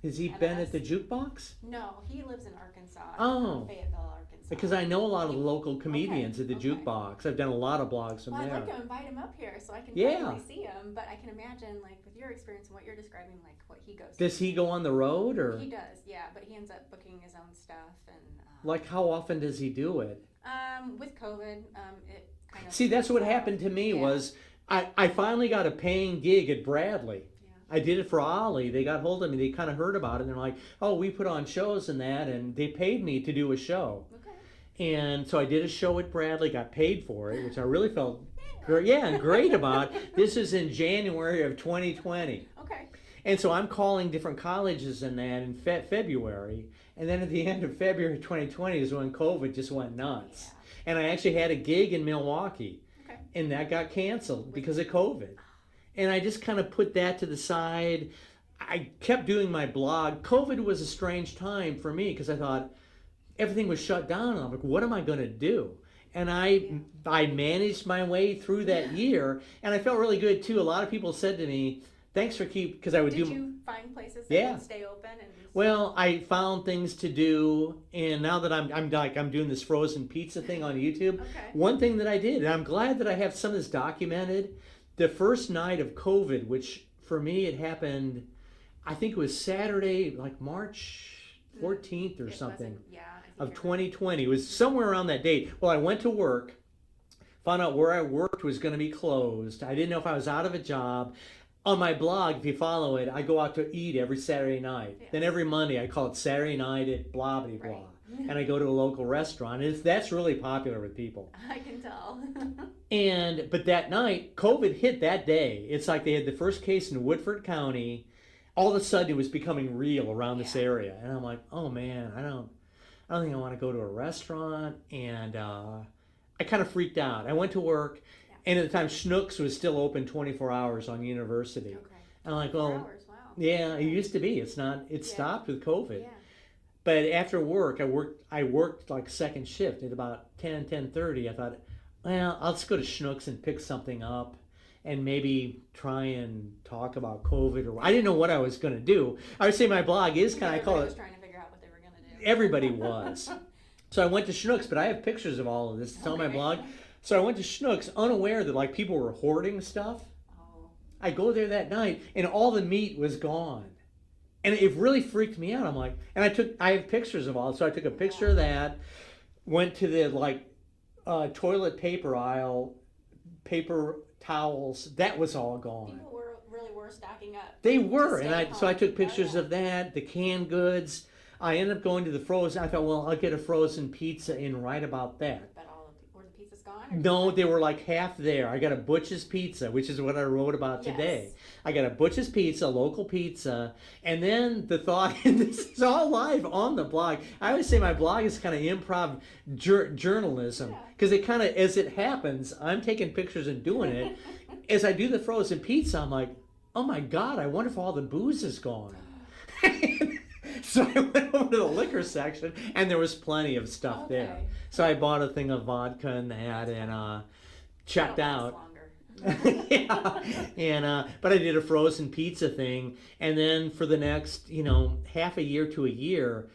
Has he been at the jukebox? No, he lives in Arkansas. Oh. Fayetteville, Arkansas. Because I know a lot of the local comedians at the okay. jukebox. I've done a lot of blogs from Well, there. I'd like to invite him up here so I can Yeah. finally see him. But I can imagine, like, with your experience and what you're describing, like what he goes. Does he go on the road or? He does, yeah. But he ends up booking his own stuff and. Like how often does he do it? With COVID, it kind of. See, that's what happened to me was I finally got a paying gig at Bradley. I did it for Ollie. They got hold of me. They kind of heard about it. And they're like, oh, we put on shows and that. And they paid me to do a show. Okay. And so I did a show at Bradley, got paid for it, which I really felt great about. This is in January of 2020. Okay. And so I'm calling different colleges and that in February. And then at the end of February 2020 is when COVID just went nuts. Yeah. And I actually had a gig in Milwaukee. Okay. And that got canceled because of COVID. And I just kind of put that to the side. I kept doing my blog. COVID was a strange time for me because I thought everything was shut down. And I'm like, what am I going to do? And I managed my way through that year. And I felt really good too. A lot of people said to me, thanks for because I would Did do. you find places that would stay open? Well, I found things to do, and now that I'm doing this frozen pizza thing on YouTube. Okay. One thing that I did, and I'm glad that I have some of this documented. The first night of COVID, which for me it happened, I think it was Saturday, like March 14th or something of 2020. It was somewhere around that date. Well, I went to work, found out where I worked was going to be closed. I didn't know if I was out of a job. On my blog, if you follow it, I go out to eat every Saturday night. Yes. Then every Monday, I call it Saturday night at blah, blah, blah. Right. And I go to a local restaurant. And that's really popular with people. I can tell. But that night, COVID hit that day. It's like they had the first case in Woodford County. All of a sudden, it was becoming real around this area. And I'm like, oh, man, I don't think I want to go to a restaurant. And I kind of freaked out. I went to work. And at the time, Schnucks was still open 24 hours on University. Okay. And I'm like, well, hours, wow. Yeah, it used to be. It's not. It stopped with COVID. Yeah. But after work, I worked like second shift at about 10:30. I thought, well, I'll just go to Schnucks and pick something up, and maybe try and talk about COVID. Or I didn't know what I was going to do. I would say my blog is kind of. I call it. Was trying to figure out what they were going to do. Everybody was. So I went to Schnucks, but I have pictures of all of this. It's on my blog. So I went to Schnucks unaware that like people were hoarding stuff. Oh. I go there that night and all the meat was gone. And it really freaked me out. I'm like, and I have pictures of all. So I took a picture of that, went to the toilet paper aisle, paper towels, that was all gone. People really were stocking up. They were. And so I took pictures of that, the canned goods. I ended up going to the frozen. I thought, well, I'll get a frozen pizza in right about that. Were the pizzas gone? No, they were like half there. I got a Butch's Pizza, which is what I wrote about today. I got a Butch's Pizza, local pizza, and then the thought, and this is all live on the blog. I always say my blog is kind of improv journalism, because it kind of, as it happens, I'm taking pictures and doing it. As I do the frozen pizza, I'm like, oh my God, I wonder if all the booze is gone. So I went over to the liquor section, and there was plenty of stuff there. So I bought a thing of vodka and that, and checked out. But I did a frozen pizza thing, and then for the next, half a year to a year,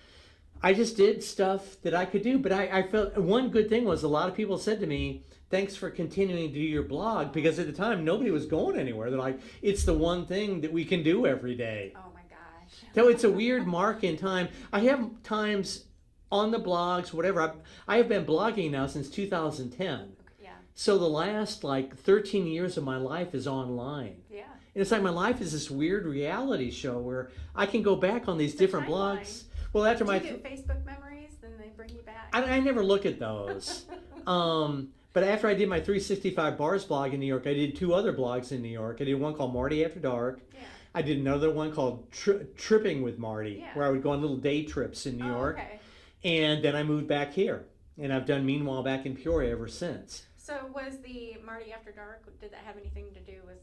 I just did stuff that I could do. But I felt one good thing was a lot of people said to me, thanks for continuing to do your blog, because at the time nobody was going anywhere. They're like, it's the one thing that we can do every day. Oh my gosh. So it's a weird mark in time. I have times on the blogs, whatever. I have been blogging now since 2010. Yeah. So the last 13 years of my life is online. Yeah. And it's like my life is this weird reality show where I can go back on these different blogs. Well, after Do you get Facebook memories? Then they bring you back. I never look at those. But after I did my 365 Bars blog in New York, I did two other blogs in New York. I did one called Marty After Dark. Yeah. I did another one called Tripping with Marty, where I would go on little day trips in New York. Okay. And then I moved back here. And I've done Meanwhile back in Peoria ever since. So was the Marty After Dark, did that have anything to do with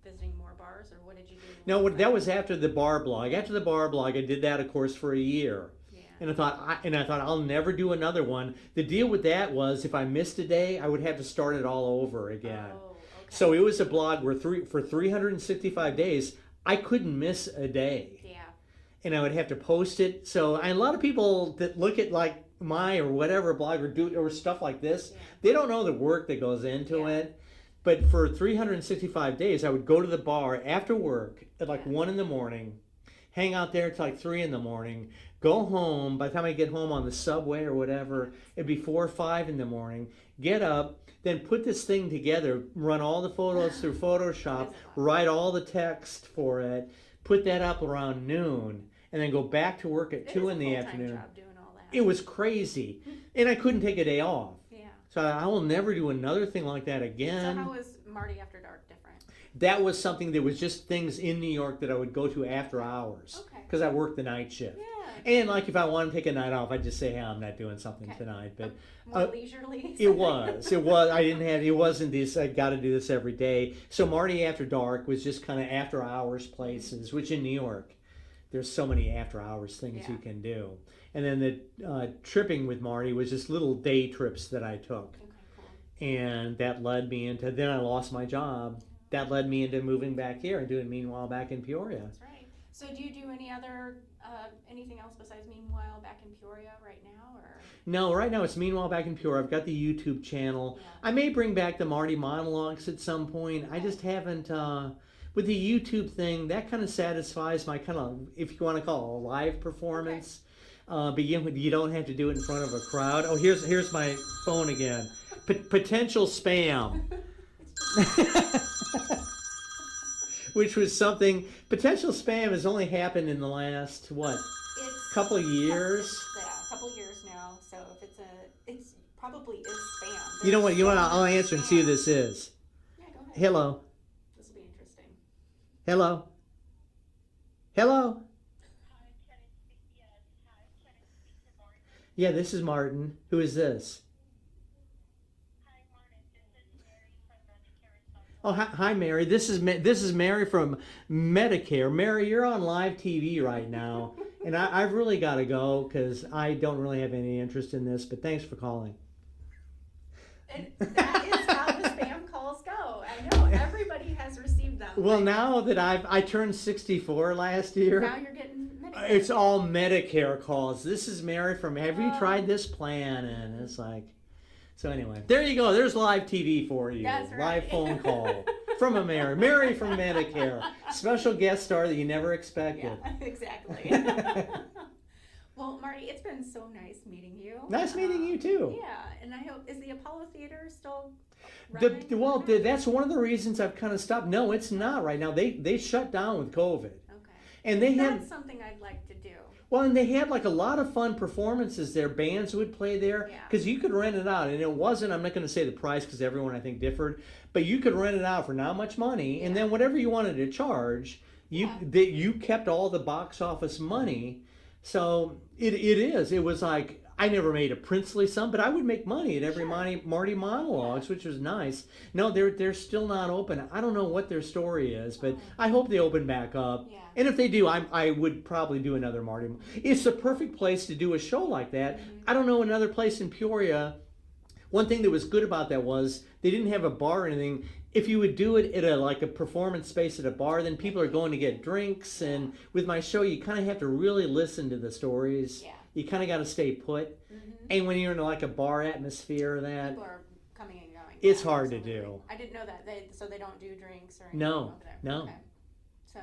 visiting more bars, or what did you do? No, that was after the bar blog. After the bar blog, I did that, of course, for a year. Yeah. And I thought I'll never do another one. The deal with that was if I missed a day, I would have to start it all over again. Oh, okay. So it was a blog where for 365 days, I couldn't miss a day. Yeah. And I would have to post it. So a lot of people that look at like my or whatever blog or stuff like this, they don't know the work that goes into it. But for 365 days, I would go to the bar after work at like 1 in the morning, hang out there till like 3 in the morning, go home. By the time I get home on the subway or whatever, it'd be 4 or 5 in the morning, get up, then put this thing together, run all the photos through Photoshop, write all the text for it, put that up around noon, and then go back to work at 2 in the afternoon. Job doing all that. It was crazy. And I couldn't take a day off. Yeah. So I will never do another thing like that again. So how was Marty After Dark different? That was something that was just things in New York that I would go to after hours. Okay. Because I worked the night shift. Yeah. And like if I wanted to take a night off, I'd just say, hey, I'm not doing something tonight. But more leisurely. it was. It wasn't this, I got to do this every day. So Marty After Dark was just kind of after hours places, which in New York, there's so many after hours things you can do. And then the tripping with Marty was just little day trips that I took. Okay, cool. And that led me into, then I lost my job. That led me into moving back here and doing Meanwhile back in Peoria. That's right. So do you do any other, anything else besides Meanwhile back in Peoria right now? Or? No, right now it's Meanwhile back in Peoria. I've got the YouTube channel. Yeah. I may bring back the Marty Monologues at some point. I just haven't, with the YouTube thing, that kind of satisfies my kind of, if you want to call it a live performance. Begin with, you don't have to do it in front of a crowd. Oh, here's my phone again. Potential spam. Which was something, potential spam has only happened in the last, couple of years? Yeah, a couple of years now. So if it's probably is spam. You know what, There's so I'll much answer and see who this is. Yeah, go ahead. Hello. This will be interesting. Hello. Hello. Yeah, this is Martin. Who is this? Oh, hi, Mary. This is Mary from Medicare. Mary, you're on live TV right now, and I've really got to go because I don't really have any interest in this. But thanks for calling. And that is how the spam calls go. I know everybody has received them. Well, now that I turned 64 last year. Now you're getting Medicare. It's all Medicare calls. This is Mary from, have you tried this plan? And it's like, so anyway, there you go. There's live TV for you. That's right. Live phone call from a Mary. Mary from Medicare. Special guest star that you never expected. Yeah, exactly. Well, Marty, it's been so nice meeting you. Nice meeting you too. Yeah, and I hope, is the Apollo Theater still running? That's one of the reasons I've kind of stopped. No, it's not right now. They shut down with COVID. Okay. And they That's had, something I'd like to do. well, and they had like a lot of fun performances there. Bands would play there Yeah. because you could rent it out, and it wasn't. I'm not going to say the price because everyone I think differed, but you could rent it out for not much money, and then whatever you wanted to charge, you kept all the box office money. So it was like, I never made a princely sum, but I would make money at every Marty Monologues, which was nice. No, they're still not open. I don't know what their story is, but I hope they open back up. Yeah. And if they do, I would probably do another Marty. It's the perfect place to do a show like that. Mm-hmm. I don't know another place in Peoria. One thing that was good about that was they didn't have a bar or anything. If you would do it at a performance space at a bar, then people are going to get drinks. And with my show, you kind of have to really listen to the stories. Yeah. You kind of got to stay put. Mm-hmm. And when you're in like a bar atmosphere, that People are coming and going. it's Yeah, hard absolutely. to do. I didn't know that. So they don't do drinks or anything No, over there. no. Okay. So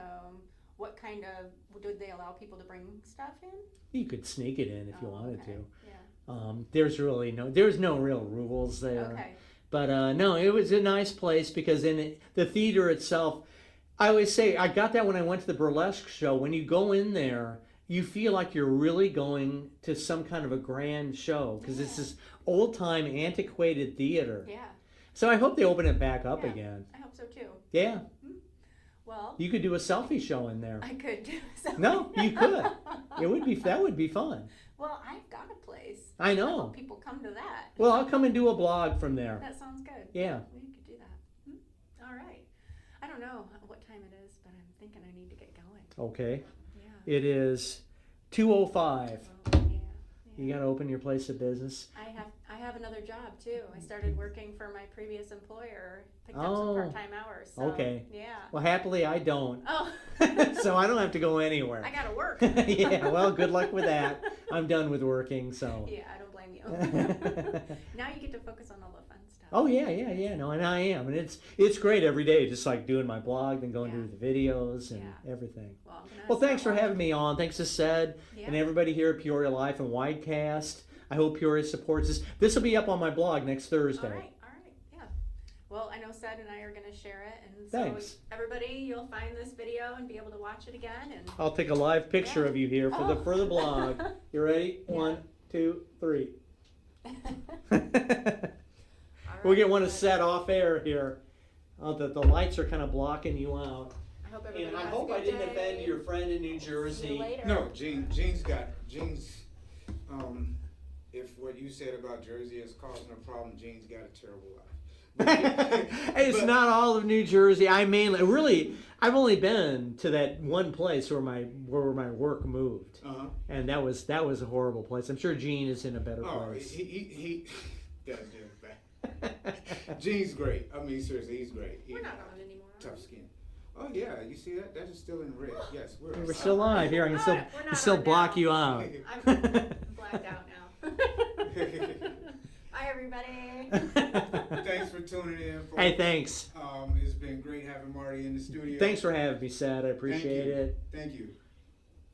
what kind of, did they allow people to bring stuff in? You could sneak it in if you wanted okay. to. Yeah. There's no real rules there. Okay. But no, it was a nice place because the theater itself, I always say, I got that when I went to the burlesque show. When you go in there, you feel like you're really going to some kind of a grand show because it's this old-time, antiquated theater. Yeah. So I hope they open it back up Yeah. again. I hope so too. Yeah. Well, You could do a selfie show in there. I could do something. No, you could. That would be fun. Well, I've got a place. I I know. hope people come to that. Well, I'll come and do a blog from there. That sounds good. Yeah. We could do that. All right. I don't know what time it is, but I'm thinking I need to get going. Okay. Yeah. It is 2:05. Oh, yeah. You got to open your place of business. I have another job too. I started working for my previous employer, picked up Oh, some part-time hours. So, okay. Yeah. Well, happily I don't. Oh. So I don't have to go anywhere. I gotta work. Yeah, well, good luck with that. I'm done with working, so. Yeah, I don't blame you. Now you get to focus on all the fun stuff. Oh yeah. No, and I am, and it's great every day, just like doing my blog and going to the videos and everything. Well, thanks for having me on. Thanks to Sed and everybody here at Peoria Life and Widecast. I hope Peoria supports this. This will be up on my blog next Thursday. All right, yeah. Well, I know Sed and I are going to share it, and so Thanks. everybody, you'll find this video and be able to watch it again. And I'll take a live picture of you here for the blog. You ready? Yeah. 1, 2, 3. We'll get one set off air here. The lights are kind of blocking you out. I hope everybody And I has hope a I good didn't day. offend your friend in New See Jersey. you later. No, Gene's if what you said about Jersey is causing a problem, Gene's got a terrible life. It's not all of New Jersey. I've only been to that one place where my work moved, and that was a horrible place. I'm sure Gene is in a better place. He Gene's great. I mean, seriously, he's great. We're not on anymore. Tough skin. Oh yeah, you see that? That is still in red. Yes, We're still live here. I can We're not still on block now. you out. I'm blacked out now. Bye, everybody. Thanks for tuning in. Folks. Hey, thanks. It's been great having Marty in the studio. Thanks for having me, Sad. I appreciate it. Thank you.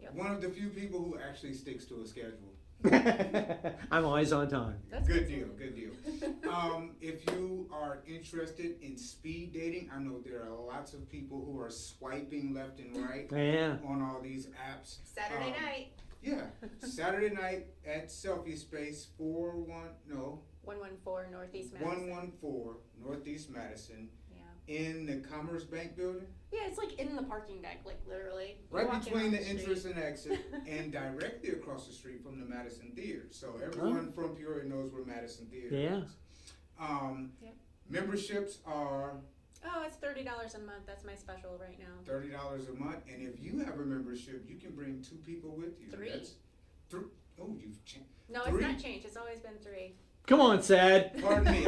Yep. One of the few people who actually sticks to a schedule. I'm always on time. That's Good deal. If you are interested in speed dating, I know there are lots of people who are swiping left and right Yeah. on all these apps. Saturday night. Yeah, Saturday night at Selfie Space 114 Northeast Madison. 114 Northeast Madison Yeah. in the Commerce Bank building. Yeah, it's like in the parking deck, like literally. You Right walk in between on the street. entrance and exit, and directly across the street from the Madison Theater. So everyone from Peoria knows where Madison Theater is. Yep. Memberships are Oh, it's $30 a month. That's my special right now. $30 a month, and if you have a membership, you can bring 2 people with you. 3. That's 3. Oh, you've changed. No, 3? it's not changed. It's always been 3. Come on, Sad. Pardon me.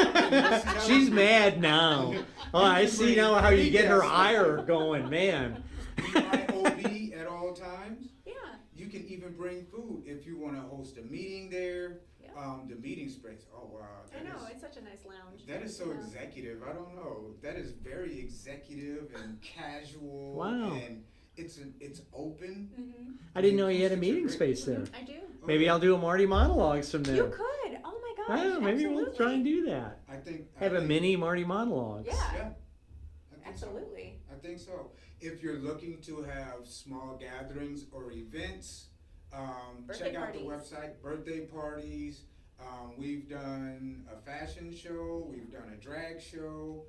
She's mad now. Oh, I see now how you get her ire going, man. BYOB at all times. Yeah. You can even bring food if you want to host a meeting there. The meeting space. Oh wow. I know, it's such a nice lounge. That is so Yeah. executive. I don't know. That is very executive and casual. Wow. And it's open. Mm-hmm. I didn't know you had a meeting space there. I do. Maybe I'll do a Marty Monologues from there. You could. Oh my gosh. Oh, maybe absolutely. we'll try and do that. I think Have a mini Marty Monologues. Yeah. Yeah. I think Absolutely. So. I think so. If you're looking to have small gatherings or events, Birthday check out parties. the website. Birthday parties. We've done a fashion show. We've done a drag show.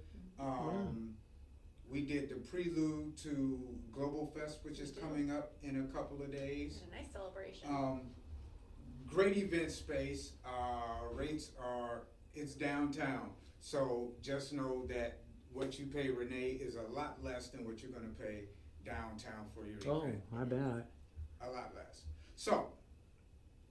We did the prelude to Global Fest, which is coming up in a couple of days. It's a nice celebration. Great event space. Rates are, it's downtown. So just know that what you pay Renee is a lot less than what you're going to pay downtown for your event. Oh, I bet. A lot less. So,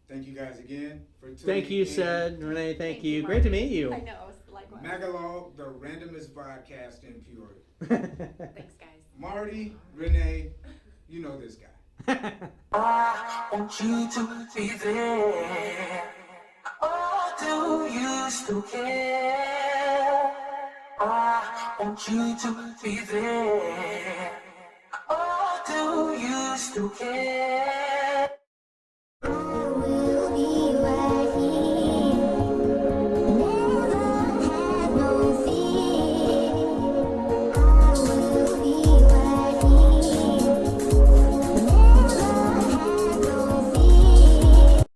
thank you guys again for tuning Thank you, in. Sad. Renee, thank you. Marty. Great to meet you. I know. Likewise. Magolog, the Randomest Vodcast in Peoria. Thanks, guys. Marty, Renee, you know this guy. I want you to be there. Oh, do you still care? I want you to be there. Oh, do you still care?